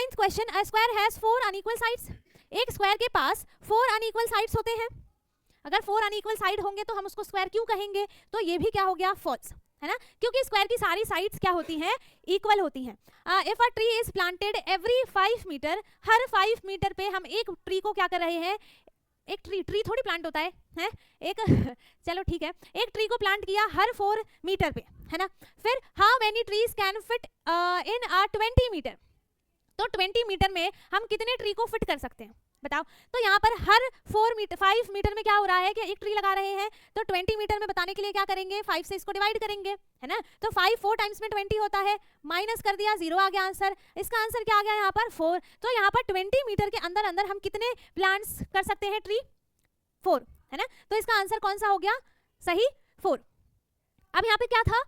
9th question, a square has 4 unequal sides. एक square के पास 4 unequal sides होते हैं। अगर 4 अनइक्वल साइड होंगे तो हम उसको स्क्वायर क्यों कहेंगे? तो ये भी क्या हो गया? फॉल्स, है ना, क्योंकि स्क्वायर की सारी साइड्स क्या होती हैं? इक्वल होती हैं। If a tree is planted every 5 metre, हर 5 मीटर पे हम एक ट्री को क्या कर रहे हैं? एक ट्री थोड़ी प्लांट होता है एक चलो ठीक है, एक ट्री को प्लांट किया हर 4 मीटर पे, है ना। फिर how many trees can fit in 20 metre, तो 20 मीटर में हम कितने ट्री को फिट कर सकते हैं बताओ? तो यहाँ पर हर 5 मीटर में क्या हो रहा है कि एक ट्री लगा रहे हैं, तो 20 मीटर में बताने के लिए क्या करेंगे? 5 से इसको डिवाइड करेंगे, है ना। तो 5 4 टाइम्स में 20 होता है, माइनस कर दिया, 0 आ गया आंसर। इसका आंसर क्या आ गया यहाँ पर? 4। तो यहाँ पर 20 मीटर के अंदर अंदर हम कितने प्लांट्स कर सकते हैं? ट्री 4, है ना। तो इसका आंसर कौन सा हो गया? सही 4। अब यहाँ पे क्या था?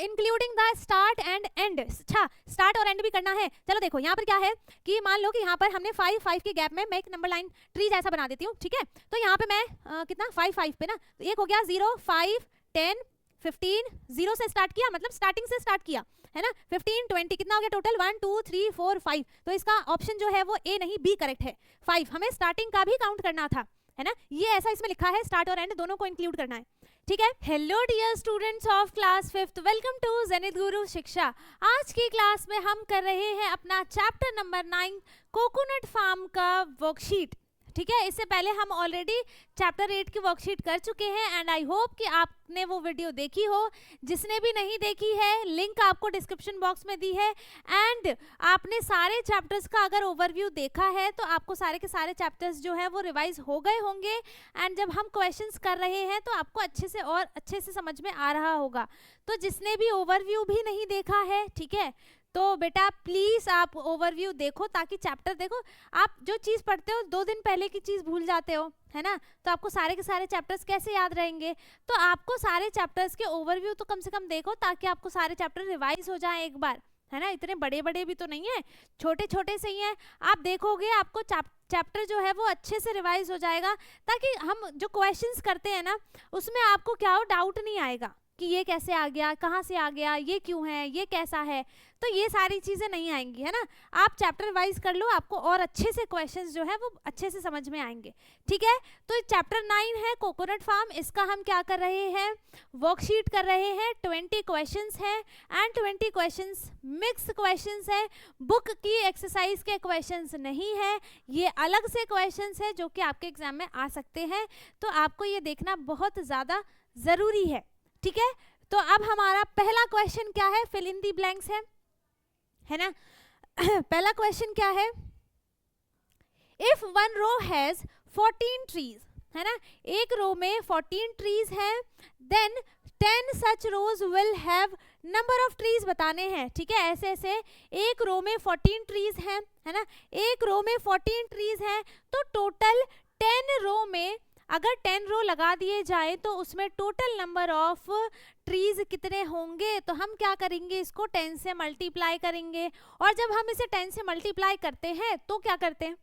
Including the start and and. अच्छा, स्टार्ट और एंड भी करना है। चलो देखो यहाँ पर क्या है कि मान लो कि यहाँ पर हमने 5 5 के गैप में मैं एक नंबर लाइन ट्री जैसा बना देती हूँ, ठीक है। तो यहाँ पे मैं कितना 5 5 पे ना, तो एक हो गया 0 5 10 15, 0 से स्टार्ट किया, मतलब स्टार्टिंग से स्टार्ट किया, है ना। 15 20 कितना हो गया टोटल? 1 2 3 4 5। तो इसका ऑप्शन जो है वो ए नहीं बी करेक्ट है। 5 हमें स्टार्टिंग का भी काउंट करना था, है ना। ये ऐसा इसमें लिखा है, स्टार्ट और एंड दोनों को इंक्लूड करना है, ठीक है। Hello dear students of class 5th, welcome to Zenith Guru Shiksha. आज की क्लास में हम कर रहे हैं अपना चैप्टर नंबर 9 कोकोनट फार्म का वर्कशीट, ठीक है। इससे पहले हम ऑलरेडी चैप्टर 8 की वर्कशीट कर चुके हैं एंड आई होप कि आपने वो वीडियो देखी हो। जिसने भी नहीं देखी है, लिंक आपको डिस्क्रिप्शन बॉक्स में दी है। एंड आपने सारे चैप्टर्स का अगर ओवरव्यू देखा है तो आपको सारे के सारे चैप्टर्स जो है वो रिवाइज हो गए होंगे। एंड जब हम क्वेश्चंस कर रहे हैं तो आपको अच्छे से और अच्छे से समझ में आ रहा होगा। तो जिसने भी ओवरव्यू भी नहीं देखा है, ठीक है, तो बेटा प्लीज़ आप ओवरव्यू देखो, ताकि चैप्टर देखो। आप जो चीज़ पढ़ते हो 2 दिन पहले की चीज़ भूल जाते हो, है ना। तो आपको सारे के सारे चैप्टर्स कैसे याद रहेंगे? तो आपको सारे चैप्टर्स के ओवरव्यू तो कम से कम देखो, ताकि आपको सारे चैप्टर रिवाइज हो जाए एक बार, है ना। इतने बड़े बड़े भी तो नहीं है, छोटे छोटे से ही हैं। आप देखोगे आपको चैप्टर जो है वो अच्छे से रिवाइज हो जाएगा, ताकि हम जो क्वेश्चंस करते हैं ना उसमें आपको क्या हो, डाउट नहीं आएगा कि ये कैसे आ गया, कहाँ से आ गया, ये क्यों है, ये कैसा है। तो ये सारी चीज़ें नहीं आएंगी, है ना। आप चैप्टर वाइज कर लो, आपको और अच्छे से क्वेश्चंस जो है वो अच्छे से समझ में आएंगे, ठीक है। तो चैप्टर 9 है कोकोनट फार्म, इसका हम क्या कर रहे हैं? वर्कशीट कर रहे हैं। 20 क्वेश्चंस हैं एंड 20 क्वेश्चंस मिक्स क्वेश्चंस है, बुक की एक्सरसाइज के क्वेश्चंस नहीं है, ये अलग से क्वेश्चंस है जो कि आपके एग्जाम में आ सकते हैं। तो आपको ये देखना बहुत ज़्यादा ज़रूरी है, ठीक है। तो अब हमारा पहला क्वेश्चन क्या है? फिल इन दी ब्लैंक्स है ना। पहला क्वेश्चन क्या है? If one row has 14 trees, है ना, एक रो में 14 ट्रीज हैं, then 10 such rows will have number of trees बताने हैं, ठीक है। ऐसे ऐसे एक रो में 14 ट्रीज हैं, है ना, एक रो में 14 ट्रीज हैं, तो टोटल 10 रो में अगर 10 रो लगा दिए जाए तो उसमें टोटल नंबर ऑफ ट्रीज कितने होंगे? तो हम क्या करेंगे? इसको 10 से मल्टीप्लाई करेंगे। और जब हम इसे 10 से मल्टीप्लाई करते हैं तो क्या करते हैं?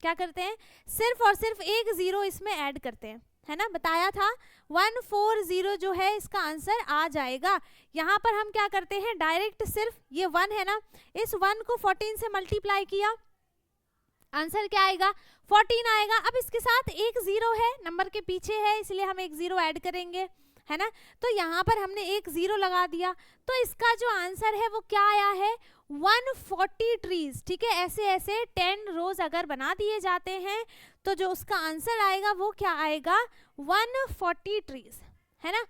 क्या करते हैं? सिर्फ और सिर्फ एक 0 इसमें ऐड करते हैं, है ना। बताया था 140 जो है इसका आंसर आ जाएगा। यहाँ पर हम क्या करते हैं? डायरेक्ट सिर्फ ये 1 है ना, इस 1 को 14 से मल्टीप्लाई किया, आंसर क्या आएगा? 14 आएगा। अब इसके साथ एक 0 है, नंबर के पीछे है, इसलिए हम एक 0 ऐड करेंगे, है ना। तो यहाँ पर हमने एक 0 लगा दिया, तो इसका जो आंसर है वो क्या आया है? 140 ट्रीज, ठीक है। ऐसे ऐसे 10 रोज अगर बना दिए जाते हैं तो जो उसका आंसर आएगा वो क्या आएगा? 140 ट्रीज, है ना।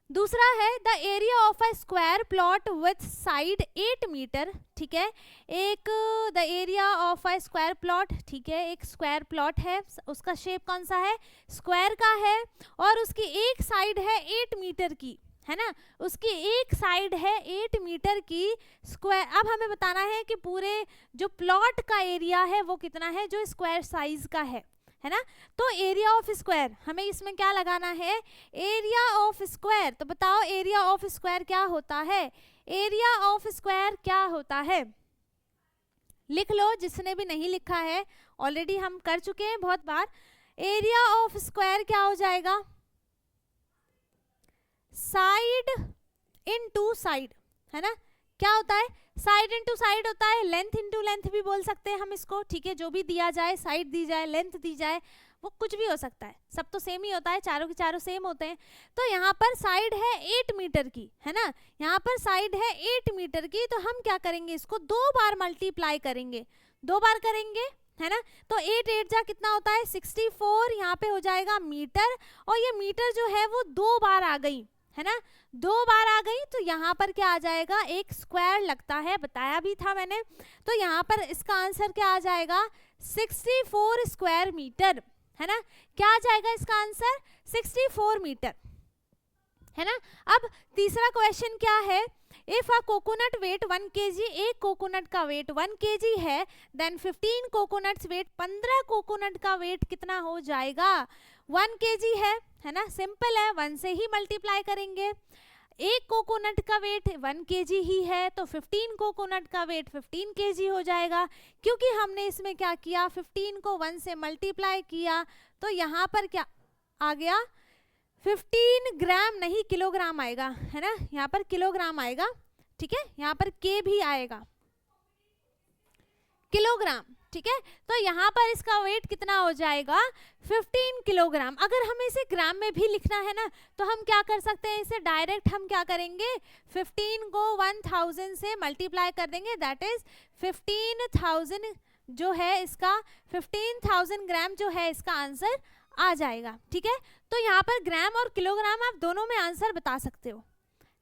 दूसरा है the area of a square plot with side 8 metre, ठीक है। एक the area of a square plot, ठीक है, एक स्क्वायर प्लॉट है, उसका शेप कौन सा है? स्क्वायर का है, और उसकी एक साइड है 8 मीटर की, है ना, उसकी एक साइड है 8 मीटर की स्क्वायर। अब हमें बताना है कि पूरे जो प्लॉट का एरिया है वो कितना है जो स्क्वायर साइज का है ना। तो एरिया ऑफ स्क्वायर हमें इसमें क्या लगाना है? Area of square. तो बताओ एरिया ऑफ स्क्वायर क्या होता है? एरिया ऑफ स्क्वायर क्या होता है? लिख लो, जिसने भी नहीं लिखा है, ऑलरेडी हम कर चुके हैं बहुत बार। एरिया ऑफ स्क्वायर क्या हो जाएगा? साइड इन टू साइड, है ना, क्या होता है, साइड इंटू साइड होता है, लेंथ इंटू लेंथ भी बोल सकते हैं हम इसको, ठीक है। जो भी दिया जाए, साइड दी जाए, लेंथ दी जाए, वो कुछ भी हो सकता है, सब तो सेम ही होता है, चारों के चारों सेम होते हैं। तो यहाँ पर साइड है 8 मीटर की, है ना, यहाँ पर साइड है 8 मीटर की, तो हम क्या करेंगे, इसको 2 बार मल्टीप्लाई करेंगे, 2 बार करेंगे, है ना। तो 8 8 जा कितना होता है 64, यहाँ पे हो जाएगा मीटर, और ये मीटर जो है वो 2 बार आ गई, है ना, 2 बार आ गई, तो यहाँ पर क्या आ जाएगा, एक स्क्वायर लगता है, बताया भी था मैंने। तो यहाँ पर इसका आंसर क्या आ जाएगा, 64 स्क्वायर मीटर, है ना। क्या आ जाएगा इसका आंसर, 64 मीटर, है ना। अब तीसरा क्वेश्चन क्या है, if a coconut weight 1 kg, एक कोकोनट का वेट 1 kg है, देन 15 कोकोनट्स वेट, 15 कोकोनट का वेट कितना हो जाएगा, 1 kg है ना, सिंपल है, 1 से ही मल्टीप्लाई करेंगे। एक कोकोनट का वेट 1 kg ही है, तो 15 कोकोनट का वेट 15 kg हो जाएगा, क्योंकि हमने इसमें क्या किया, 15 को 1 से मल्टीप्लाई किया, तो यहाँ पर क्या आ गया, 15 ग्राम नहीं किलोग्राम आएगा, है ना, यहाँ पर किलोग्राम आएगा, ठीक है, यहाँ पर के भी आएगा, किलोग्राम, ठीक है। तो यहाँ पर इसका वेट कितना हो जाएगा, 15 किलोग्राम। अगर हमें इसे ग्राम में भी लिखना है ना, तो हम क्या कर सकते हैं, इसे डायरेक्ट हम क्या करेंगे, 15 को 1000 से मल्टीप्लाई कर देंगे, दैट इज 15,000 जो है इसका 15,000 ग्राम जो है इसका आंसर आ जाएगा, ठीक है। तो यहाँ पर ग्राम और किलोग्राम आप दोनों में आंसर बता सकते हो,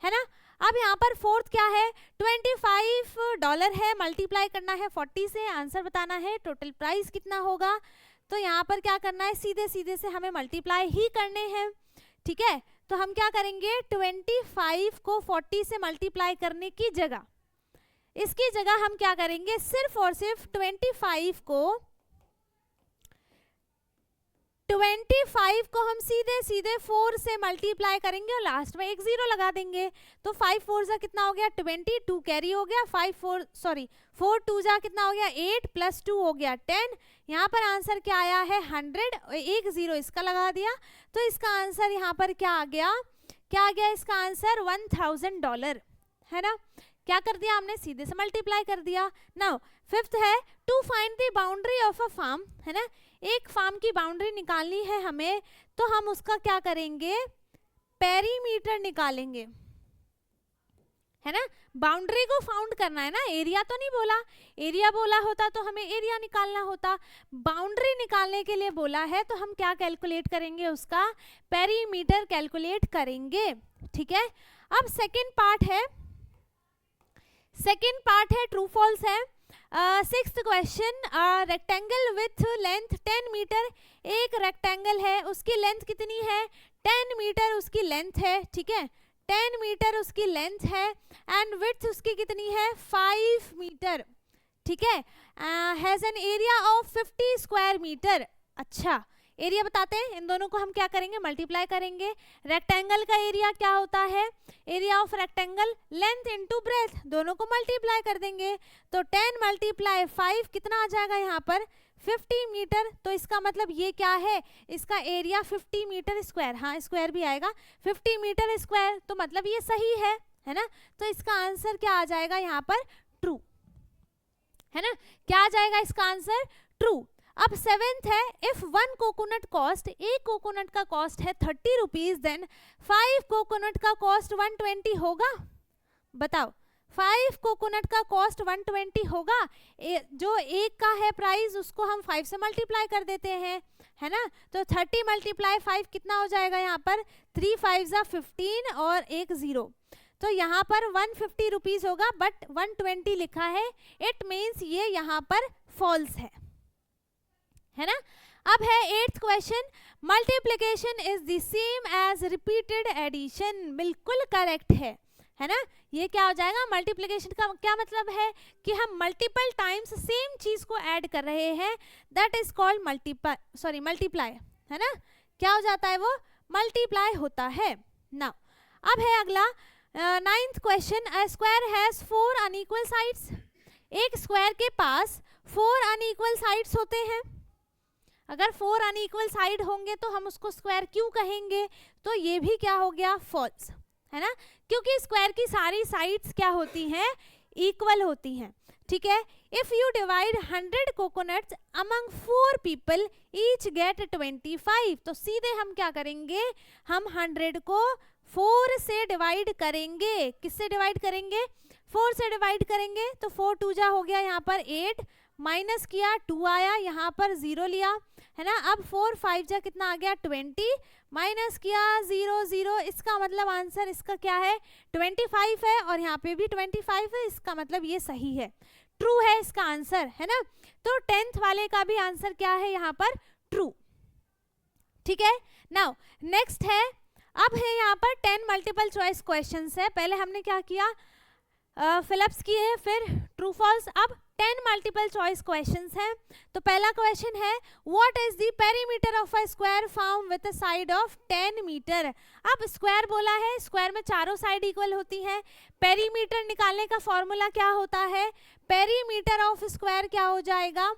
है ना। अब यहाँ पर फोर्थ क्या है, $25 है, मल्टीप्लाई करना है 40 से, आंसर बताना है, टोटल प्राइस कितना होगा। तो यहाँ पर क्या करना है, सीधे सीधे से हमें मल्टीप्लाई ही करने हैं, ठीक है। तो हम क्या करेंगे, 25 को 40 से मल्टीप्लाई करने की जगह, इसकी जगह हम क्या करेंगे, सिर्फ और सिर्फ 25 को हम सीधे सीधे 4 से मल्टीप्लाई करेंगे और लास्ट में एक 0 लगा देंगे। तो 5 4 जा कितना हो गया 20, 2 कैरी हो गया, 4 2 जा कितना हो गया 8 प्लस 2 हो गया 10। यहाँ पर आंसर क्या आया है 100, एक 0 इसका लगा दिया, तो इसका आंसर यहाँ पर क्या आ गया, इसका आंसर $1000, है ना। क्या कर दिया हमने, सीधे से मल्टीप्लाई कर दिया। नाउ फिफ्थ है, to find the boundary of a farm, है ना, एक फार्म की बाउंड्री निकालनी है हमें, तो हम उसका क्या करेंगे, पेरीमीटर निकालेंगे, है ना। बाउंड्री को फाउंड करना है ना, एरिया तो नहीं बोला, एरिया बोला होता तो हमें एरिया निकालना होता, बाउंड्री निकालने के लिए बोला है, तो हम क्या कैलकुलेट करेंगे, उसका पेरीमीटर कैलकुलेट करेंगे, ठीक है। अब सेकेंड पार्ट है ट्रू फॉल्स है। Sixth question, rectangle with length 10 metre, एक रेक्टेंगल है, उसकी लेंथ कितनी है 10 मीटर उसकी लेंथ है, ठीक है, 10 मीटर उसकी लेंथ है, एंड विड्थ उसकी कितनी है 5 मीटर, ठीक है, has an area of 50 square metre. अच्छा, एरिया बताते हैं, इन दोनों को हम क्या करेंगे, मल्टीप्लाई करेंगे। रेक्टेंगल का एरिया क्या होता है, area of rectangle length into breadth, दोनों को मल्टीप्लाई कर देंगे, तो 10 × 5 कितना आ जाएगा यहाँ पर 50 मीटर। तो इसका मतलब ये क्या है, इसका एरिया 50 मीटर स्क्वायर, हाँ स्क्वायर भी आएगा, 50 मीटर स्क्वायर, तो मतलब ये सही है ना। तो इसका आंसर क्या आ जाएगा यहाँ पर ट्रू, है ना, क्या आ जाएगा इसका आंसर ट्रू। अब सेवेंथ है, इफ 1 कोकोनट कॉस्ट, एक कोकोनट का कॉस्ट है 30 रुपीज, देन 5 कोकोनट का कॉस्ट 120 होगा, बताओ 5 कोकोनट का कॉस्ट 120 होगा, जो एक का है प्राइस उसको हम 5 से मल्टीप्लाई कर देते हैं, है ना। तो 30 × 5 कितना हो जाएगा यहाँ पर 3 5 = 15 और एक 0, तो यहाँ पर 150 रुपीज होगा, बट 120 लिखा है, इट मीन्स ये यहाँ पर फॉल्स है ना। अब है 8th question, multiplication is the same as repeated addition, बिल्कुल करेक्ट है ना। ये क्या हो जाएगा, मल्टीप्लिकेशन का क्या मतलब है कि हम मल्टीपल टाइम्स सेम चीज को ऐड कर रहे हैं, दैट इज कॉल्ड मल्टीप्लाई, है ना। क्या हो जाता है, वो मल्टीप्लाई होता है ना। अब है अगला 9th question, a square has 4 unequal sides, एक स्क्वायर के पास 4 अनइक्वल साइड्स होते हैं। अगर 4 अनइक्वल साइड होंगे तो हम उसको स्क्वायर क्यों कहेंगे, तो ये भी क्या हो गया फॉल्स, है ना, क्योंकि स्क्वायर की सारी साइड्स क्या होती हैं इक्वल होती हैं, ठीक है। If you divide 100 coconuts among 4 people each get 25, तो सीधे हम क्या करेंगे, हम 100 को 4 से डिवाइड करेंगे। किससे डिवाइड करेंगे, 4 से डिवाइड करेंगे। तो 4 2 जा हो गया, यहाँ पर 8 माइनस किया 2 आया, यहाँ पर 0 लिया, है ना। अब 4 5 जा कितना आ गया 20, माइनस किया 0 0, इसका मतलब आंसर इसका क्या है 25 है, और यहाँ पे भी 25 है, इसका मतलब ये सही है, ट्रू है इसका आंसर, है ना। तो 10th वाले का भी आंसर क्या है यहाँ पर, ट्रू, ठीक है। नाउ नेक्स्ट है, अब है यहाँ पर 10 मल्टीपल चॉइस क्वेश्चंस है। पहले हमने क्या किया, फिलअप्स किए, फिर ट्रू फॉल्स। अब 10 मल्टीपल चॉइस क्वेश्चंस हैं। तो पहला क्वेश्चन है, what is the perimeter of a square form with a side of 10 metre. अब स्क्वायर बोला है, स्क्वायर में चारों साइड इक्वल होती हैं। पेरीमीटर निकालने का फॉर्मूला क्या होता है, पेरीमीटर ऑफ स्क्वायर क्या हो जाएगा,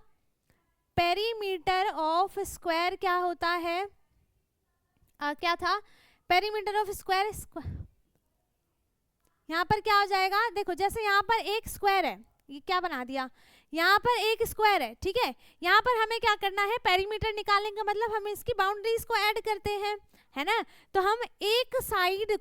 पेरीमीटर ऑफ स्क्वायर क्या होता है, क्या था, पेरीमीटर ऑफ स्क्वायर, यहाँ पर क्या हो जाएगा, देखो जैसे यहाँ पर एक स्क्वायर है, ये क्या बना दिया, यहाँ पर एक स्क्वायर है, ठीक है। यहाँ पर हमें क्या करना है, पेरीमीटर निकालने का मतलब हम इसकी बाउंड्रीज को ऐड करते हैं, है ना। तो हम एक साइड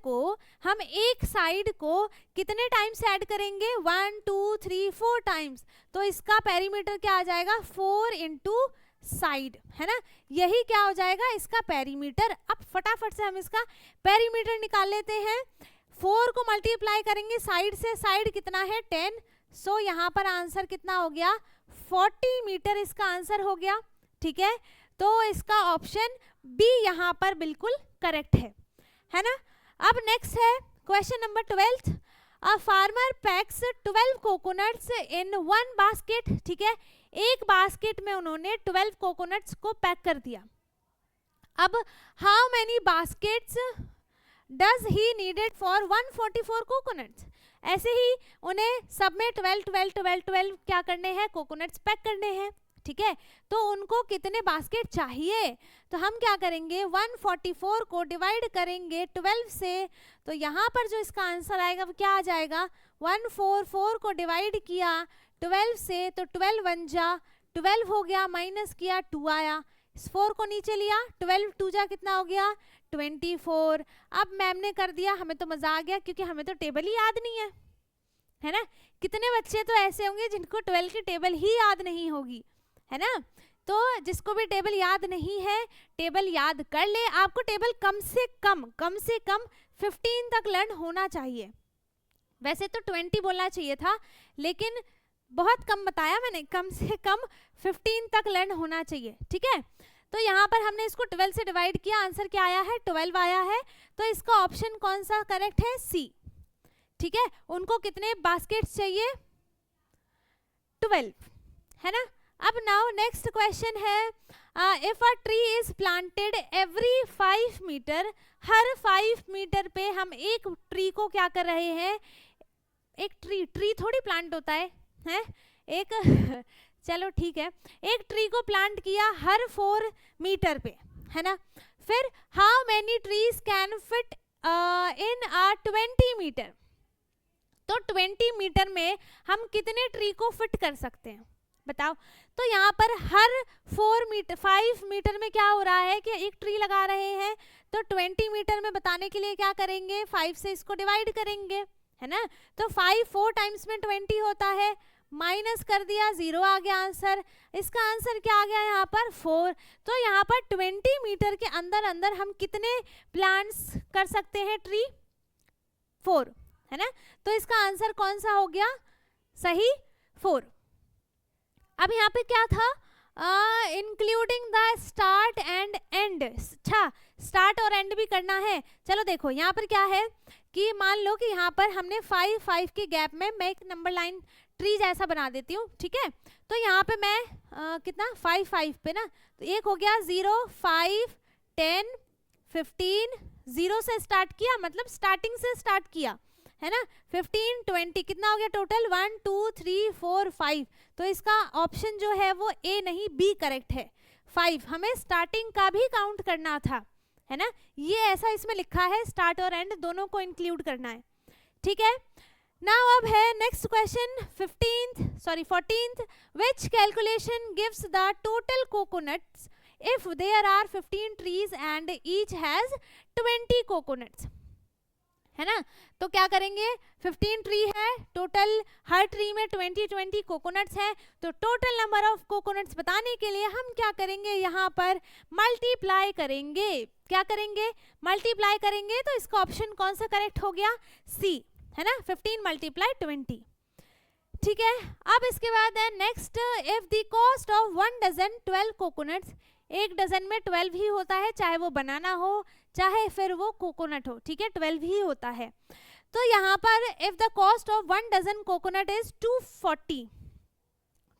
को कितने टाइम्स ऐड करेंगे, 1 2 3 4 टाइम्स। तो इसका पेरीमीटर क्या आ जाएगा, 4 इंटू साइड, है ना। यही क्या हो जाएगा इसका पेरीमीटर। अब फटाफट से हम इसका पेरीमीटर निकाल लेते हैं। 4 को मल्टीप्लाई करेंगे साइड से, साइड कितना है 10, सो यहाँ पर आंसर कितना हो गया 40 मीटर इसका आंसर हो गया, ठीक है। तो इसका ऑप्शन बी यहाँ पर बिल्कुल करेक्ट है ना। अब नेक्स्ट है question number 12, a farmer PACS 12 coconuts in 1 basket, ठीक है। एक बास्केट में उन्होंने 12 कोकोनट्स को पैक कर दिया। अब how many baskets does he needed for 144 coconuts. ऐसे ही उन्हें सब में 12 12 12 12 क्या करने हैं, कोकोनट्स पैक करने हैं, ठीक है। तो उनको कितने बास्केट चाहिए, तो हम क्या करेंगे 144 को डिवाइड करेंगे 12 से, तो यहाँ पर जो इसका आंसर आएगा वो क्या आ जाएगा, 144 को डिवाइड किया 12 से, तो 12 1 जा 12 हो गया, माइनस किया 2 आया, इस 4 को नीचे लिया, 12 2 जा कितना हो गया 24। अब मैम ने कर दिया, हमें तो मजा आ गया क्योंकि हमें तो टेबल ही याद नहीं है ना। कितने बच्चे तो ऐसे होंगे जिनको 12 की टेबल ही याद नहीं होगी, है ना। तो जिसको भी टेबल याद नहीं है, टेबल याद कर ले। आपको टेबल कम से कम 15 तक लर्न होना चाहिए। वैसे तो 20 बोलना चाहिए था, लेकिन बहुत कम बताया मैंने, कम से कम 15 तक लर्न होना चाहिए, ठीक है। तो यहाँ पर हमने इसको 12 से डिवाइड किया, आंसर क्या आया है 12 आया है। तो इसका ऑप्शन कौन सा करेक्ट है, सी, ठीक है। उनको कितने बास्केट्स चाहिए 12, है ना। अब नाउ नेक्स्ट क्वेश्चन है, if a tree is planted every 5 metre, हर 5 मीटर पे हम एक ट्री को क्या कर रहे हैं, एक ट्री थोड़ी प्लांट होता है एक चलो ठीक है, एक ट्री को प्लांट किया हर 4 मीटर पे, है ना। फिर how many trees can fit in 20 metre, तो 20 मीटर में हम कितने ट्री को फिट कर सकते हैं बताओ। तो यहाँ पर हर 5 मीटर में क्या हो रहा है कि एक ट्री लगा रहे हैं, तो 20 मीटर में बताने के लिए क्या करेंगे 5 से इसको डिवाइड करेंगे, है ना। तो 5 4 टाइम्स में 20 होता है, माइनस कर दिया 0 आ गया आंसर। इसका आंसर क्या आ गया यहाँ पर 4। तो यहाँ पर 20 मीटर के अंदर अंदर हम कितने प्लांट्स कर सकते हैं ट्री, 4, है ना। तो इसका आंसर कौन सा हो गया सही, 4। अब यहाँ पे क्या था, including the start and and, अच्छा स्टार्ट और एंड भी करना है। चलो देखो यहाँ पर क्या है कि मान लो कि यहाँ पर हमने 5 5 के गैप में मैं एक नंबर लाइन ट्री जैसा बना देती हूँ, ठीक है। तो यहाँ पे मैं कितना 5 5 पे ना, तो एक हो गया 0 5 10 15, 0 से स्टार्ट किया मतलब स्टार्टिंग से स्टार्ट किया, है ना। 15 20 कितना हो गया टोटल 1 2 3 4 5। तो इसका ऑप्शन जो है वो ए नहीं बी करेक्ट है, 5। हमें स्टार्टिंग का भी काउंट करना था, है ना। ये ऐसा इसमें लिखा है, स्टार्ट और एंड दोनों को इंक्लूड करना है, ठीक है। नाउ अब है next question 14th, which calculation gives the total coconuts if there are 15 trees and each has 20 coconuts, है ना। तो क्या करेंगे, 15 ट्री है टोटल, हर ट्री में 20 कोकोनट्स है, तो टोटल नंबर ऑफ कोकोनट्स बताने के लिए हम क्या करेंगे, यहाँ पर मल्टीप्लाई करेंगे। क्या करेंगे, मल्टीप्लाई करेंगे। तो इसका ऑप्शन कौन सा करेक्ट हो गया, सी, है ना, 15 मल्टीप्लाई 20। ठीक है, अब इसके बाद है next, if the cost of 1 dozen 12 coconuts, एक डजन में 12 ही होता है, चाहे वो बनाना हो चाहे फिर वो कोकोनट हो, ठीक है, 12 ही होता है। तो यहाँ पर if the cost of 1 dozen coconut is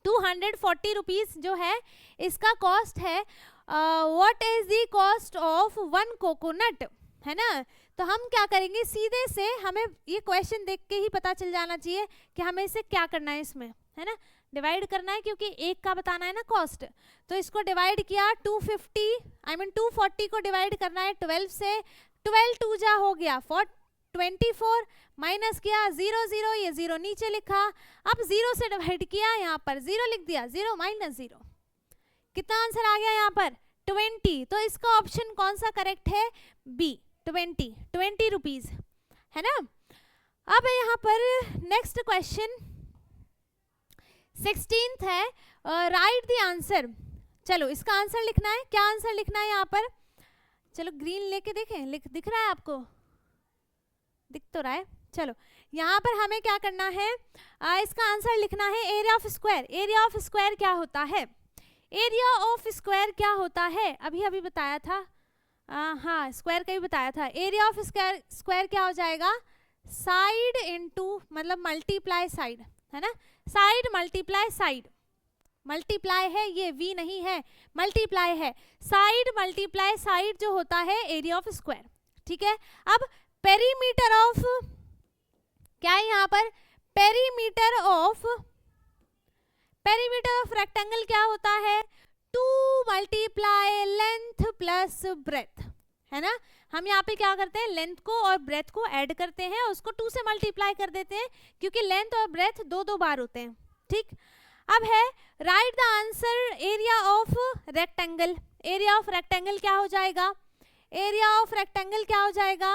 240 rupees जो है इसका कॉस्ट है। What is the cost of 1 coconut, है ना। तो हम क्या करेंगे, सीधे से हमें ये क्वेश्चन देख के ही पता चल जाना चाहिए कि हमें इसे क्या करना है, इसमें, है ना, डिवाइड करना है, क्योंकि एक का बताना है ना कॉस्ट। तो इसको डिवाइड किया 240 को डिवाइड करना है 12 से, 12 2 जा हो गया 24, माइनस किया 0 ये 0 नीचे लिखा, अब 0 से डिवाइड किया, यहाँ पर 0 लिख दिया, 0 माइनस 0, कितना आंसर आ गया यहाँ पर 20। तो इसका ऑप्शन कौन सा करेक्ट है, बी, 20 रुपीज, है ना। अब यहाँ पर नेक्स्ट क्वेश्चन 16th है, राइट द आंसर। चलो इसका आंसर लिखना है, क्या आंसर लिखना है यहाँ पर, चलो ग्रीन लेके देखें, दिख रहा है आपको, दिख तो रहा है। चलो यहाँ पर हमें क्या करना है, इसका आंसर लिखना है area of square. Area of square क्या होता है, एरिया ऑफ स्क्वायर क्या होता है, अभी बताया था, हाँ स्क्वायर का ही बताया था। एरिया ऑफ स्क्वायर क्या हो जाएगा, साइड इनटू, मतलब मल्टीप्लाई साइड, है ना, साइड मल्टीप्लाई साइड, मल्टीप्लाई है ये, वी नहीं है, मल्टीप्लाई है, साइड मल्टीप्लाई साइड जो होता है एरिया ऑफ स्क्वायर। ठीक है, अब पेरीमीटर ऑफ, क्या है यहाँ पर, पेरीमीटर ऑफ रेक्टेंगल क्या होता है, 2 मल्टीप्लाई लेंथ प्लस ब्रेथ, है ना। हम यहाँ पे क्या करते हैं, लेंथ को और ब्रेथ को ऐड करते हैं, उसको 2 से मल्टीप्लाई कर देते हैं, क्योंकि लेंथ और ब्रेथ 2 बार होते हैं। ठीक, अब है right the answer area of rectangle. Area of rectangle क्या हो जाएगा, एरिया ऑफ रेक्टेंगल क्या हो जाएगा,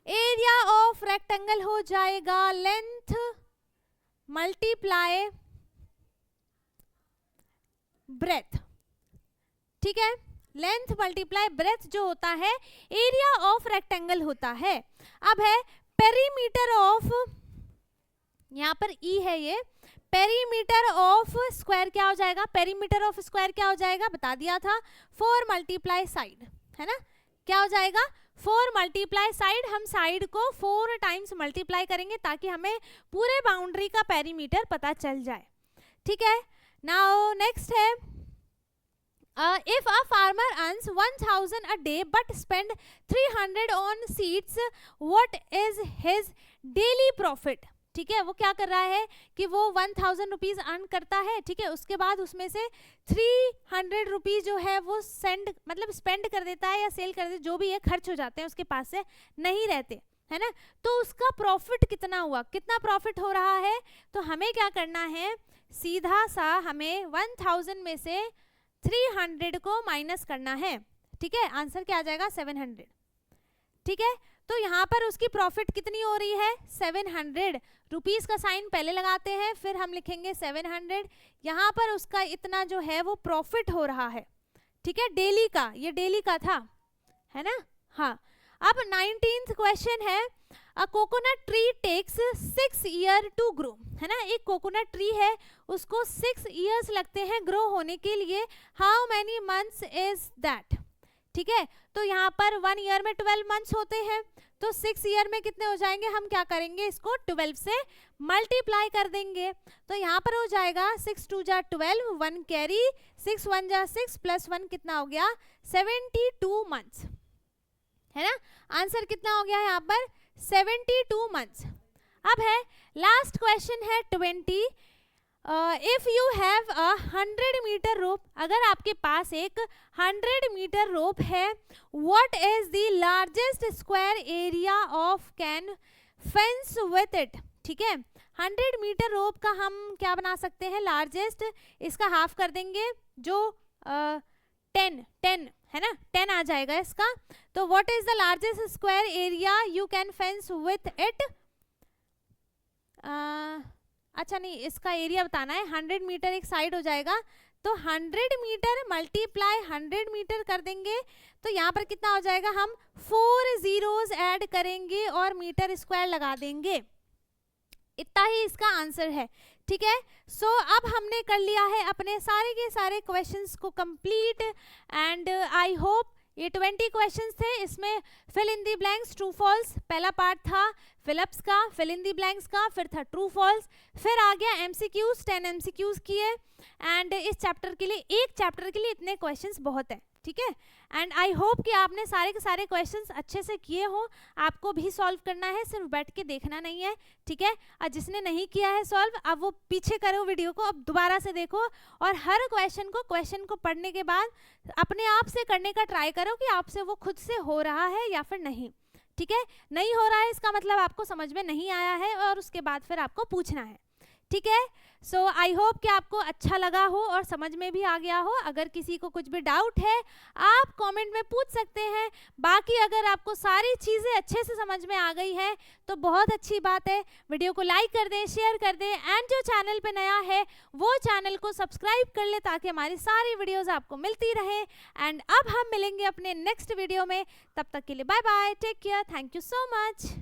एरिया ऑफ रेक्टेंगल हो जाएगा लेंथ मल्टीप्लाई ब्रेथ। ठीक है, लेंथ मल्टीप्लाई ब्रेथ जो होता है एरिया ऑफ रेक्टेंगल होता है। अब है पेरीमीटर ऑफ, यहाँ पर ई है ये, पेरीमीटर ऑफ स्क्वायर क्या हो जाएगा, पेरीमीटर ऑफ स्क्वायर क्या हो जाएगा, बता दिया था, 4 मल्टीप्लाई साइड, है ना, क्या हो जाएगा 4 मल्टीप्लाई साइड। हम साइड को 4 टाइम्स मल्टीप्लाई करेंगे ताकि हमें पूरे बाउंड्री का पेरीमीटर पता चल जाए। ठीक है, नाउ नेक्स्ट है, if a farmer earns 1000 a day but spend 300 on seeds, what is his daily profit। ठीक है, वो क्या कर रहा है कि वो 1000 रुपीज अर्न करता है, ठीक है, उसके बाद उसमें से 300 रुपीज जो है वो स्पेंड कर देता है या सेल कर देता है, जो भी है खर्च हो जाते हैं, उसके पास से नहीं रहते, है ना। तो उसका प्रॉफिट कितना हुआ, कितना प्रॉफिट हो रहा है, तो हमें क्या करना है, सीधा सा हमें 1000 में से 300 को माइनस करना है। ठीक है, आंसर क्या आ जाएगा 700। ठीक है, तो यहाँ पर उसकी प्रॉफिट कितनी हो रही है 700 रुपीस का साइन पहले लगाते हैं, फिर हम लिखेंगे 700, यहाँ पर उसका इतना जो है वो प्रॉफिट हो रहा है। ठीक है, डेली का, ये डेली का था, है ना। हाँ, अब 19th क्वेश्चन है, a coconut tree takes 6 year to grow, है ना, एक कोकोनट ट्री है उसको 6 ईयर्स लगते हैं ग्रो होने के लिए, how many months is that. ठीक है, तो यहाँ पर 1 ईयर में 12 मंथ्स होते हैं, तो 6 ईयर में कितने हो जाएंगे, हम क्या करेंगे, इसको 12 से मल्टीप्लाई कर देंगे। तो यहाँ पर हो जाएगा 6 2 जा 12, 1 कैरी, 6 1 जा 6 प्लस 1 कितना हो गया 72 मंथ्स, है ना। आंसर कितना हो गया यहाँ पर 72 मंथ्स। अब है लास्ट क्वेश्चन है 20, if you have a 100 metre rope, अगर आपके पास एक 100 मीटर रोप है, what is the largest square area of can fence with it, ठीक है। 100 मीटर रोप का हम क्या बना सकते हैं, लार्जेस्ट, इसका हाफ कर देंगे जो 10 है ना, 10 आ जाएगा इसका। तो what is the largest square area you can fence with it, अच्छा नहीं, इसका एरिया बताना है। 100 मीटर एक साइड हो जाएगा, तो 100 मीटर मल्टीप्लाई 100 मीटर कर देंगे, तो यहाँ पर कितना हो जाएगा, हम 4 जीरोस ऐड करेंगे और मीटर स्क्वायर लगा देंगे। इतना ही इसका आंसर है, ठीक है। सो अब हमने कर लिया है अपने सारे के सारे क्वेश्चंस को कंप्लीट, एंड आई होप ये 20 क्वेश्चंस थे। इसमें fill in the blanks true false पहला पार्ट था, फिलअप्स का, फिल इन दी ब्लैंक्स का, फिर था ट्रू फॉल्स, फिर आ गया एमसीक्यूज, 10 एमसीक्यूज किए। एंड इस चैप्टर के लिए, एक चैप्टर के लिए इतने क्वेश्चंस बहुत है, ठीक है। एंड आई होप कि आपने सारे के सारे क्वेश्चंस अच्छे से किए हो। आपको भी सॉल्व करना है, सिर्फ बैठ के देखना नहीं है, ठीक है। और जिसने नहीं किया है सॉल्व, अब वो पीछे करो वीडियो को, अब दोबारा से देखो, और हर क्वेश्चन को पढ़ने के बाद अपने आप से करने का ट्राई करो कि आपसे वो खुद से हो रहा है या फिर नहीं, ठीक है। नहीं हो रहा है इसका मतलब आपको समझ में नहीं आया है, और उसके बाद फिर आपको पूछना है, ठीक है। सो आई होप कि आपको अच्छा लगा हो और समझ में भी आ गया हो। अगर किसी को कुछ भी डाउट है आप कमेंट में पूछ सकते हैं। बाकी अगर आपको सारी चीज़ें अच्छे से समझ में आ गई हैं तो बहुत अच्छी बात है। वीडियो को लाइक कर दें, शेयर कर दें, एंड जो चैनल पे नया है वो चैनल को सब्सक्राइब कर ले ताकि हमारी सारी वीडियोज़ आपको मिलती रहे। एंड अब हम मिलेंगे अपने नेक्स्ट वीडियो में, तब तक के लिए bye bye, take care, thank you so much.